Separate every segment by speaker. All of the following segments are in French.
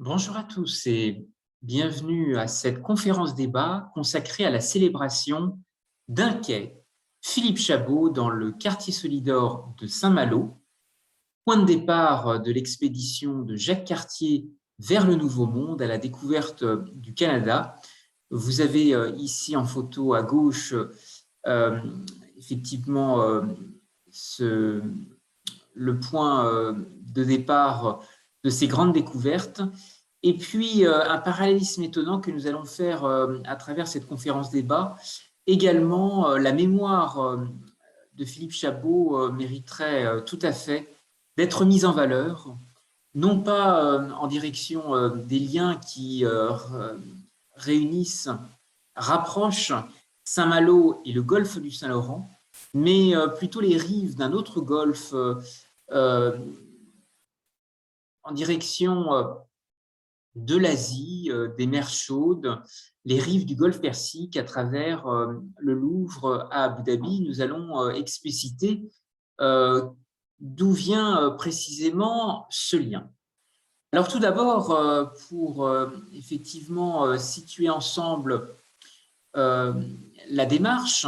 Speaker 1: Bonjour à tous et bienvenue à cette conférence débat consacrée à la célébration d'un quai Philippe Chabeau dans le quartier solidaire de Saint-Malo, point de départ de l'expédition de Jacques Cartier vers le Nouveau Monde à la découverte du Canada. Vous avez ici en photo à gauche effectivement le point de départ de ces grandes découvertes. Et puis, un parallélisme étonnant que nous allons faire à travers cette conférence débat. Également, la mémoire de Philippe Chabeau mériterait tout à fait d'être mise en valeur, non pas en direction des liens qui réunissent, rapprochent Saint-Malo et le golfe du Saint-Laurent, mais plutôt les rives d'un autre golfe en direction de l'Asie, des mers chaudes, les rives du golfe Persique à travers le Louvre à Abu Dhabi. Nous allons expliciter d'où vient précisément ce lien. Alors tout d'abord, pour effectivement situer ensemble la démarche,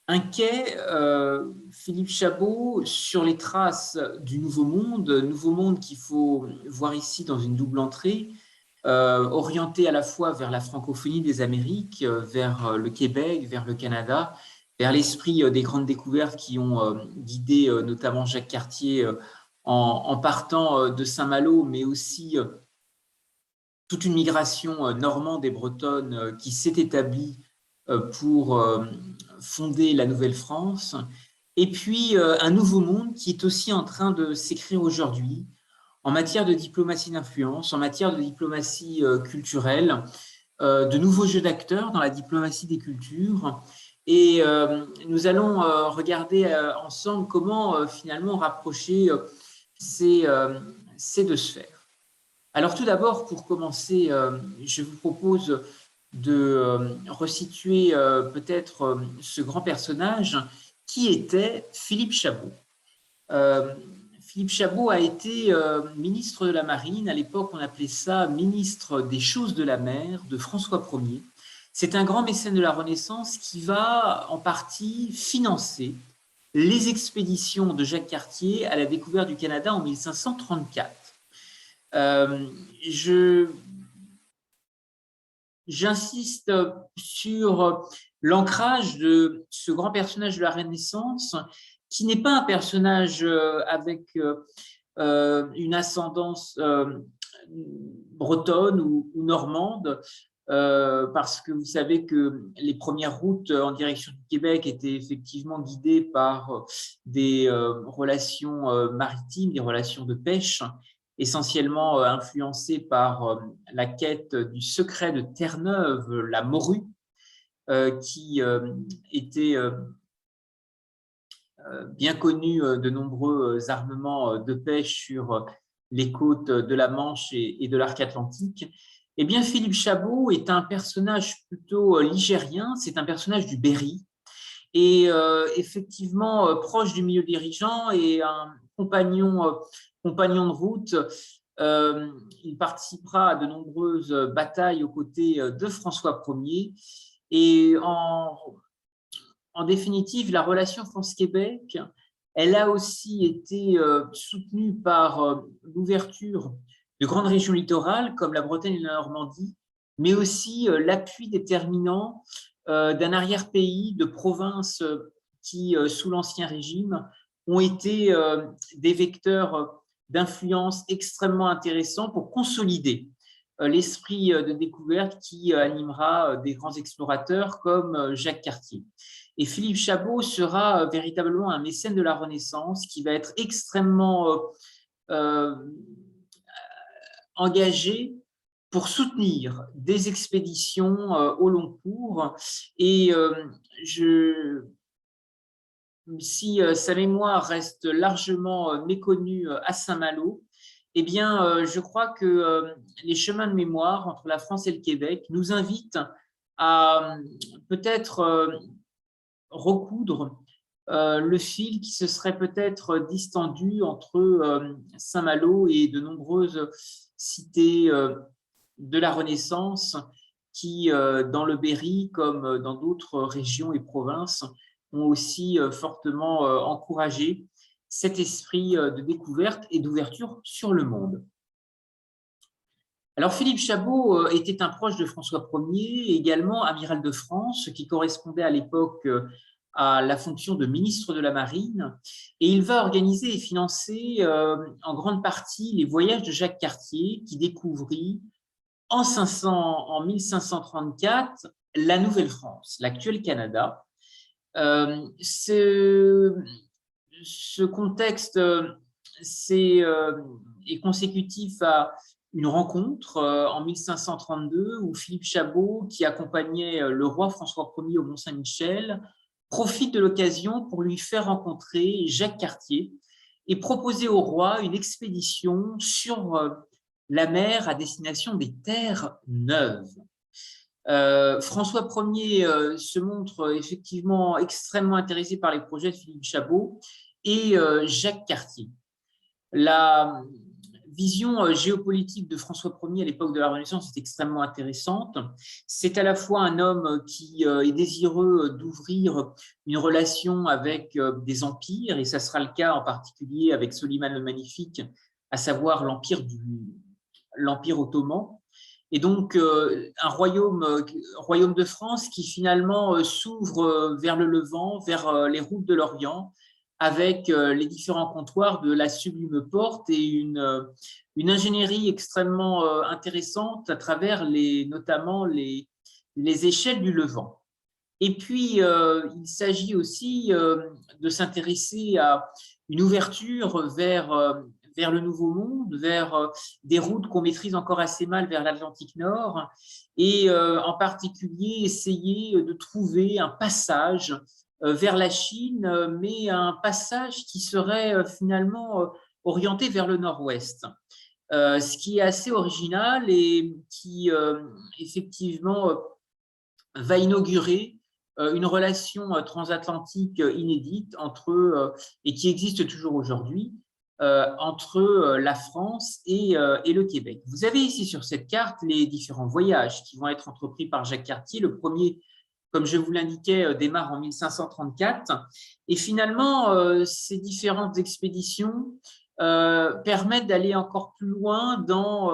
Speaker 1: un quai, Philippe Chabeau, sur les traces du Nouveau Monde qu'il faut voir ici dans une double entrée, orienté à la fois vers la francophonie des Amériques, vers le Québec, vers le Canada, vers l'esprit des grandes découvertes qui ont guidé notamment Jacques Cartier en partant de Saint-Malo, mais aussi toute une migration normande et bretonne qui s'est établie pour fonder la Nouvelle-France, et puis un nouveau monde qui est aussi en train de s'écrire aujourd'hui en matière de diplomatie d'influence, en matière de diplomatie culturelle, de nouveaux jeux d'acteurs dans la diplomatie des cultures. Et nous allons regarder ensemble comment finalement rapprocher ces deux sphères. Alors tout d'abord, pour commencer, je vous propose de resituer peut-être ce grand personnage qui était Philippe Chabeau. Philippe Chabeau a été ministre de la Marine. À l'époque, on appelait ça ministre des choses de la mer de François Ier. C'est un grand mécène de la Renaissance qui va en partie financer les expéditions de Jacques Cartier à la découverte du Canada en 1534. J'insiste sur l'ancrage de ce grand personnage de la Renaissance, qui n'est pas un personnage avec une ascendance bretonne ou normande, parce que vous savez que les premières routes en direction du Québec étaient effectivement guidées par des relations maritimes, des relations de pêche, essentiellement influencées par la quête du secret de Terre-Neuve, la morue, qui était bien connue de nombreux armements de pêche sur les côtes de la Manche et de l'arc atlantique. Eh bien, Philippe Chabeau est un personnage plutôt ligérien, c'est un personnage du Berry, et effectivement proche du milieu dirigeant et un compagnon de route. Il participera à de nombreuses batailles aux côtés de François Ier. Et en définitive, la relation France-Québec, elle a aussi été soutenue par l'ouverture de grandes régions littorales comme la Bretagne et la Normandie, mais aussi l'appui déterminant d'un arrière-pays de provinces qui, sous l'Ancien Régime, ont été des vecteurs d'influence extrêmement intéressants pour consolider l'esprit de découverte qui animera des grands explorateurs comme Jacques Cartier. Et Philippe Chabeau sera véritablement un mécène de la Renaissance qui va être extrêmement engagé pour soutenir des expéditions au long cours. Et si sa mémoire reste largement méconnue à Saint-Malo, eh bien, je crois que les chemins de mémoire entre la France et le Québec nous invitent à peut-être recoudre le fil qui se serait peut-être distendu entre Saint-Malo et de nombreuses cité de la Renaissance qui, dans le Berry, comme dans d'autres régions et provinces, ont aussi fortement encouragé cet esprit de découverte et d'ouverture sur le monde. Alors, Philippe Chabot était un proche de François Ier, également amiral de France, ce qui correspondait à l'époque à la fonction de ministre de la Marine, et il va organiser et financer en grande partie les voyages de Jacques Cartier, qui découvrit en 1534 la Nouvelle-France, l'actuel Canada. Ce contexte est consécutif à une rencontre en 1532 où Philippe Chabot, qui accompagnait le roi François Ier au Mont-Saint-Michel, profite de l'occasion pour lui faire rencontrer Jacques Cartier et proposer au roi une expédition sur la mer à destination des terres neuves. François Ier se montre effectivement extrêmement intéressé par les projets de Philippe Chabot et Jacques Cartier. La vision géopolitique de François Ier à l'époque de la Renaissance est extrêmement intéressante. C'est à la fois un homme qui est désireux d'ouvrir une relation avec des empires, et ça sera le cas en particulier avec Soliman le Magnifique, à savoir l'empire ottoman. Et donc, un royaume de France qui finalement s'ouvre vers le Levant, vers les routes de l'Orient, avec les différents comptoirs de la Sublime Porte et une ingénierie extrêmement intéressante à travers notamment les échelles du Levant. Et puis, il s'agit aussi de s'intéresser à une ouverture vers le Nouveau Monde, vers des routes qu'on maîtrise encore assez mal vers l'Atlantique Nord, et en particulier essayer de trouver un passage vers la Chine, mais un passage qui serait finalement orienté vers le nord-ouest. Ce qui est assez original et qui effectivement va inaugurer une relation transatlantique inédite et qui existe toujours aujourd'hui, entre la France et le Québec. Vous avez ici sur cette carte les différents voyages qui vont être entrepris par Jacques Cartier. Le premier, comme je vous l'indiquais, démarre en 1534. Et finalement, ces différentes expéditions permettent d'aller encore plus loin dans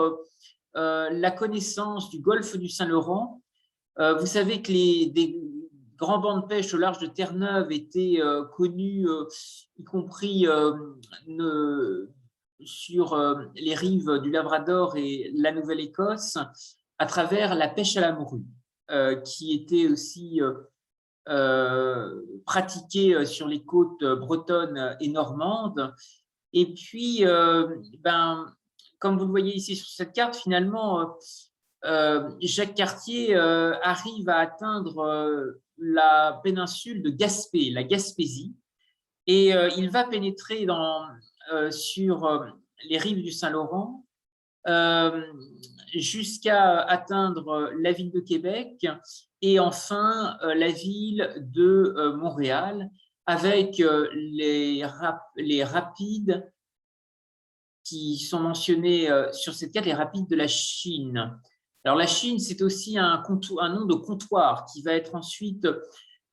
Speaker 1: la connaissance du golfe du Saint-Laurent. Vous savez que des grands bancs de pêche au large de Terre-Neuve étaient connus, y compris sur les rives du Labrador et la Nouvelle-Écosse, à travers la pêche à la morue, qui était aussi pratiquée sur les côtes bretonnes et normandes. Et puis, comme vous le voyez ici sur cette carte, finalement, Jacques Cartier arrive à atteindre la péninsule de Gaspé, la Gaspésie, et il va pénétrer sur les rives du Saint-Laurent jusqu'à atteindre la ville de Québec et enfin la ville de Montréal, avec les rapides qui sont mentionnés sur cette carte, les rapides de la Chine. Alors la Chine, c'est aussi un nom de comptoir qui va être ensuite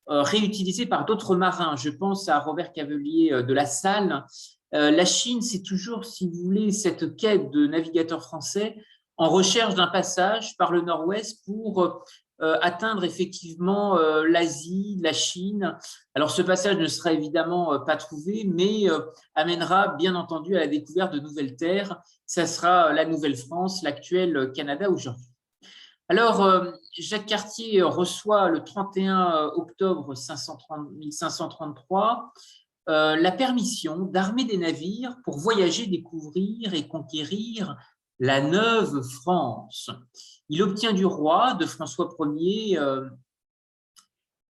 Speaker 1: réutilisé par d'autres marins. Je pense à Robert Cavelier de La Salle. La Chine, c'est toujours, si vous voulez, cette quête de navigateurs français en recherche d'un passage par le nord-ouest pour atteindre effectivement l'Asie, la Chine. Alors ce passage ne sera évidemment pas trouvé, mais amènera bien entendu à la découverte de nouvelles terres. Ça sera la Nouvelle-France, l'actuel Canada aujourd'hui. Alors, Jacques Cartier reçoit le 31 octobre 1533 la permission d'armer des navires pour voyager, découvrir et conquérir la Neuve France. Il obtient du roi, de François Ier,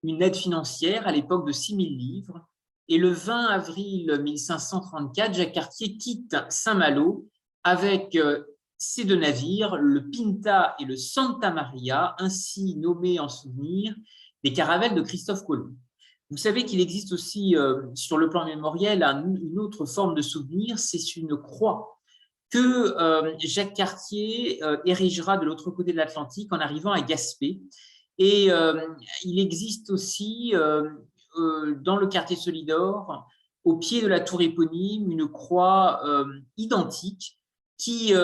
Speaker 1: une aide financière à l'époque de 6 000 livres. Et le 20 avril 1534, Jacques Cartier quitte Saint-Malo avec ces deux navires, le Pinta et le Santa Maria, ainsi nommés en souvenir des caravelles de Christophe Colomb. Vous savez qu'il existe aussi sur le plan mémoriel une autre forme de souvenir, c'est une croix que Jacques Cartier érigera de l'autre côté de l'Atlantique en arrivant à Gaspé. Et il existe aussi dans le quartier Solidor, au pied de la tour éponyme, une croix identique qui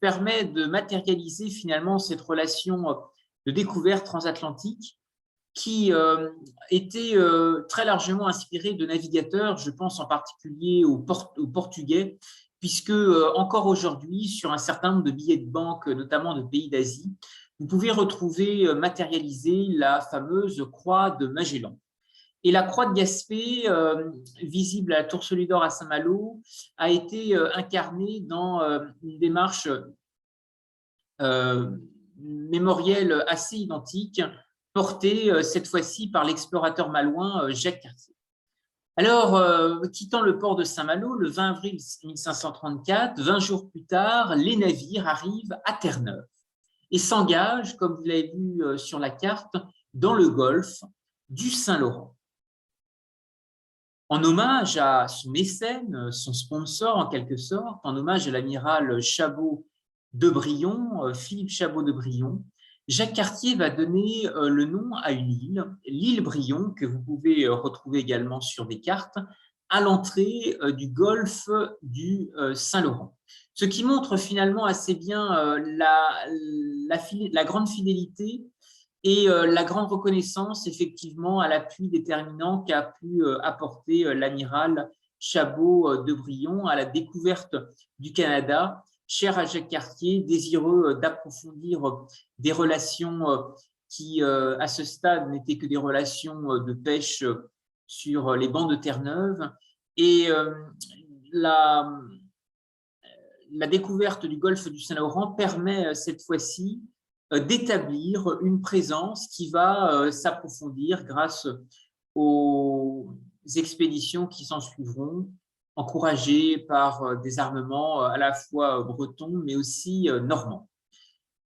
Speaker 1: permet de matérialiser finalement cette relation de découverte transatlantique qui était très largement inspirée de navigateurs, je pense en particulier aux Portugais, puisque encore aujourd'hui, sur un certain nombre de billets de banque, notamment de pays d'Asie, vous pouvez retrouver matérialisée la fameuse croix de Magellan. Et la croix de Gaspé, visible à la Tour Solidor à Saint-Malo, a été incarnée dans une démarche mémorielle assez identique, portée cette fois-ci par l'explorateur malouin Jacques Cartier. Alors, quittant le port de Saint-Malo le 20 avril 1534, 20 jours plus tard, les navires arrivent à Terre-Neuve et s'engagent, comme vous l'avez vu sur la carte, dans le golfe du Saint-Laurent. En hommage à son mécène, son sponsor en quelque sorte, en hommage à l'amiral Chabot de Brion, Philippe Chabot de Brion, Jacques Cartier va donner le nom à une île, l'île Brion, que vous pouvez retrouver également sur des cartes, à l'entrée du golfe du Saint-Laurent. Ce qui montre finalement assez bien la grande fidélité et la grande reconnaissance, effectivement, à l'appui déterminant qu'a pu apporter l'amiral Chabot de Brion à la découverte du Canada, cher à Jacques Cartier, désireux d'approfondir des relations qui, à ce stade, n'étaient que des relations de pêche sur les bancs de Terre-Neuve. Et la découverte du golfe du Saint-Laurent permet cette fois-ci d'établir une présence qui va s'approfondir grâce aux expéditions qui s'en suivront, encouragées par des armements à la fois bretons mais aussi normands.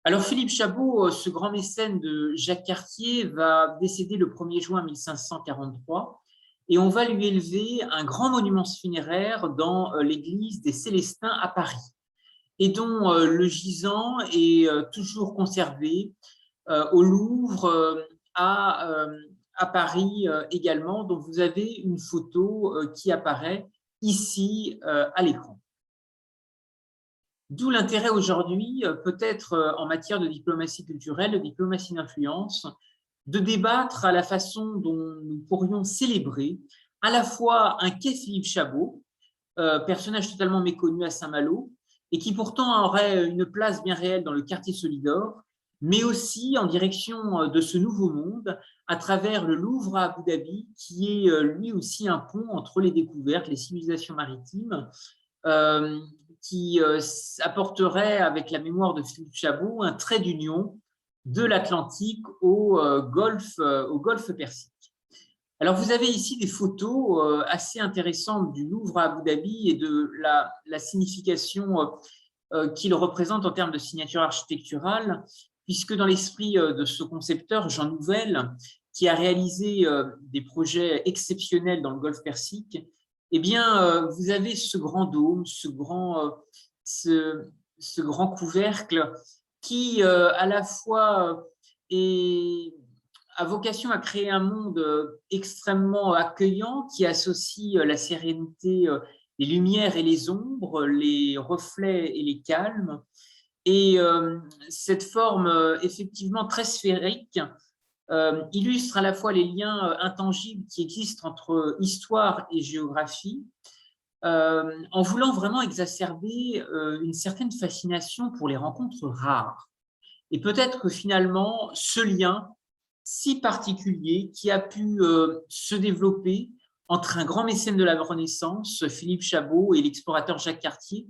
Speaker 1: Alors Philippe Chabot, ce grand mécène de Jacques Cartier, va décéder le 1er juin 1543 et on va lui élever un grand monument funéraire dans l'église des Célestins à Paris, et dont le gisant est toujours conservé au Louvre, à Paris également, dont vous avez une photo qui apparaît ici à l'écran. D'où l'intérêt aujourd'hui, peut-être en matière de diplomatie culturelle, de diplomatie d'influence, de débattre à la façon dont nous pourrions célébrer à la fois un quai Philippe Chabot, personnage totalement méconnu à Saint-Malo, et qui pourtant aurait une place bien réelle dans le quartier Solidor, mais aussi en direction de ce nouveau monde, à travers le Louvre à Abu Dhabi, qui est lui aussi un pont entre les découvertes, les civilisations maritimes, qui apporterait, avec la mémoire de Philippe Chabot, un trait d'union de l'Atlantique au golfe Persique. Alors, vous avez ici des photos assez intéressantes du Louvre à Abu Dhabi et de la signification qu'il représente en termes de signature architecturale, puisque dans l'esprit de ce concepteur, Jean Nouvel, qui a réalisé des projets exceptionnels dans le golfe Persique, eh bien, vous avez ce grand dôme, ce grand couvercle qui, à la fois, a vocation à créer un monde extrêmement accueillant qui associe la sérénité, les lumières et les ombres, les reflets et les calmes. Et cette forme effectivement très sphérique illustre à la fois les liens intangibles qui existent entre histoire et géographie, en voulant vraiment exacerber une certaine fascination pour les rencontres rares. Et peut-être que finalement, ce lien si particulier qui a pu se développer entre un grand mécène de la Renaissance, Philippe Chabot, et l'explorateur Jacques Cartier,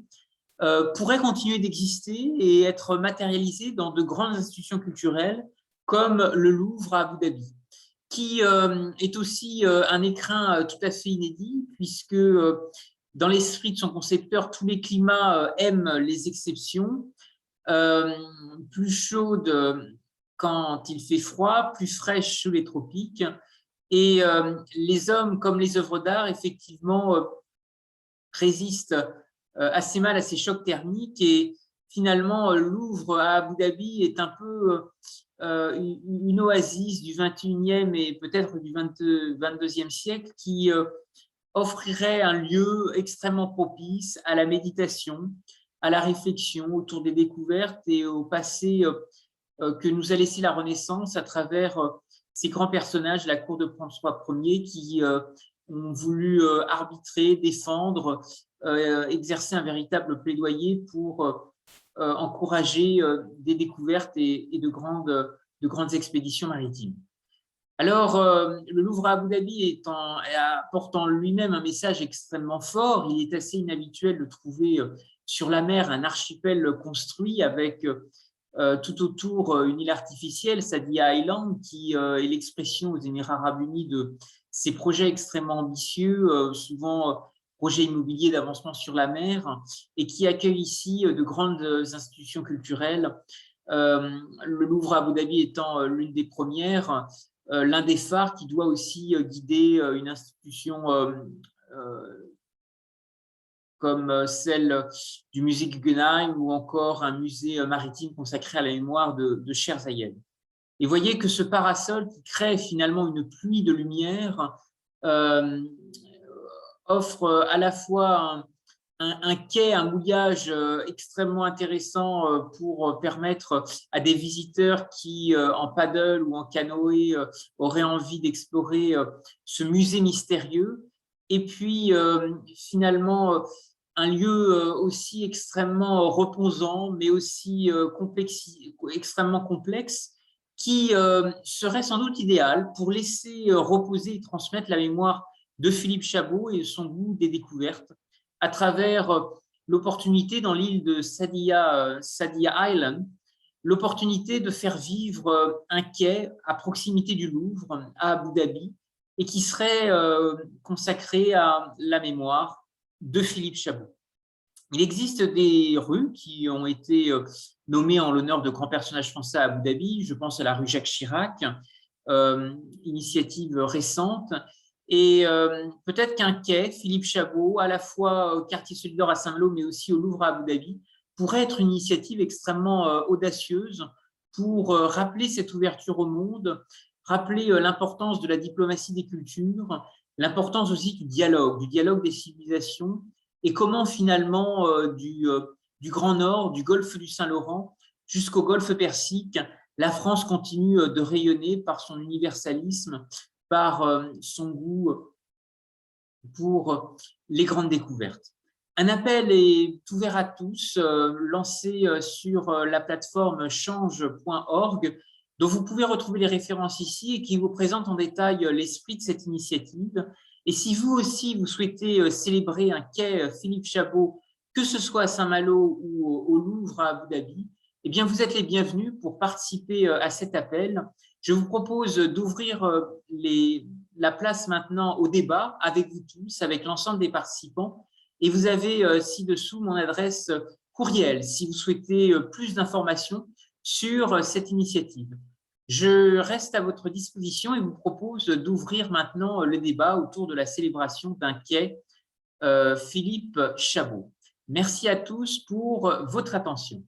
Speaker 1: pourrait continuer d'exister et être matérialisé dans de grandes institutions culturelles comme le Louvre à Abu Dhabi, qui est aussi un écrin tout à fait inédit, puisque dans l'esprit de son concepteur, tous les climats aiment les exceptions, plus chaudes quand il fait froid, plus fraîches sous les tropiques, et les hommes comme les œuvres d'art, effectivement, résistent assez mal à ces chocs thermiques et finalement, le Louvre à Abu Dhabi est un peu une oasis du 21e et peut-être du 22e siècle qui offrirait un lieu extrêmement propice à la méditation, à la réflexion autour des découvertes et au passé que nous a laissé la Renaissance à travers ces grands personnages de la cour de François Ier qui ont voulu arbitrer, défendre, exercer un véritable plaidoyer pour encourager des découvertes et de grandes expéditions maritimes. Alors, le Louvre à Abu Dhabi apporte en lui-même un message extrêmement fort. Il est assez inhabituel de trouver sur la mer un archipel construit avec tout autour une île artificielle, Sadia Island, qui est l'expression aux Émirats arabes unis de ces projets extrêmement ambitieux, souvent projets immobiliers d'avancement sur la mer, et qui accueille ici de grandes institutions culturelles. Le Louvre à Abu Dhabi étant l'une des premières, l'un des phares qui doit aussi guider une institution comme celle du musée Guggenheim ou encore un musée maritime consacré à la mémoire de Cher Zayed. Et voyez que ce parasol qui crée finalement une pluie de lumière offre à la fois un quai, un mouillage extrêmement intéressant pour permettre à des visiteurs qui, en paddle ou en canoë, auraient envie d'explorer ce musée mystérieux. Et puis, finalement, un lieu aussi extrêmement reposant, mais aussi extrêmement complexe, qui serait sans doute idéal pour laisser reposer et transmettre la mémoire de Philippe Chabot et son goût des découvertes à travers l'opportunité dans l'île de Sadia Island, l'opportunité de faire vivre un quai à proximité du Louvre, à Abu Dhabi, et qui serait consacré à la mémoire de Philippe Chabot. Il existe des rues qui ont été nommées en l'honneur de grands personnages français à Abu Dhabi. Je pense à la rue Jacques Chirac, initiative récente. Et peut-être qu'un quai, Philippe Chabot, à la fois au quartier Solidor à Saint-Malo, mais aussi au Louvre à Abu Dhabi, pourrait être une initiative extrêmement audacieuse pour rappeler cette ouverture au monde, rappeler l'importance de la diplomatie des cultures, l'importance aussi du dialogue des civilisations, et comment finalement du Grand Nord, du golfe du Saint-Laurent jusqu'au golfe Persique, la France continue de rayonner par son universalisme, par son goût pour les grandes découvertes. Un appel est ouvert à tous, lancé sur la plateforme change.org, dont vous pouvez retrouver les références ici et qui vous présente en détail l'esprit de cette initiative. Et si vous aussi, vous souhaitez célébrer un quai Philippe Chabot, que ce soit à Saint-Malo ou au Louvre à Abu Dhabi, eh bien, vous êtes les bienvenus pour participer à cet appel. Je vous propose d'ouvrir la place maintenant au débat avec vous tous, avec l'ensemble des participants. Et vous avez ci-dessous mon adresse courriel si vous souhaitez plus d'informations sur cette initiative. Je reste à votre disposition et vous propose d'ouvrir maintenant le débat autour de la célébration d'un quai Philippe Chabot. Merci à tous pour votre attention.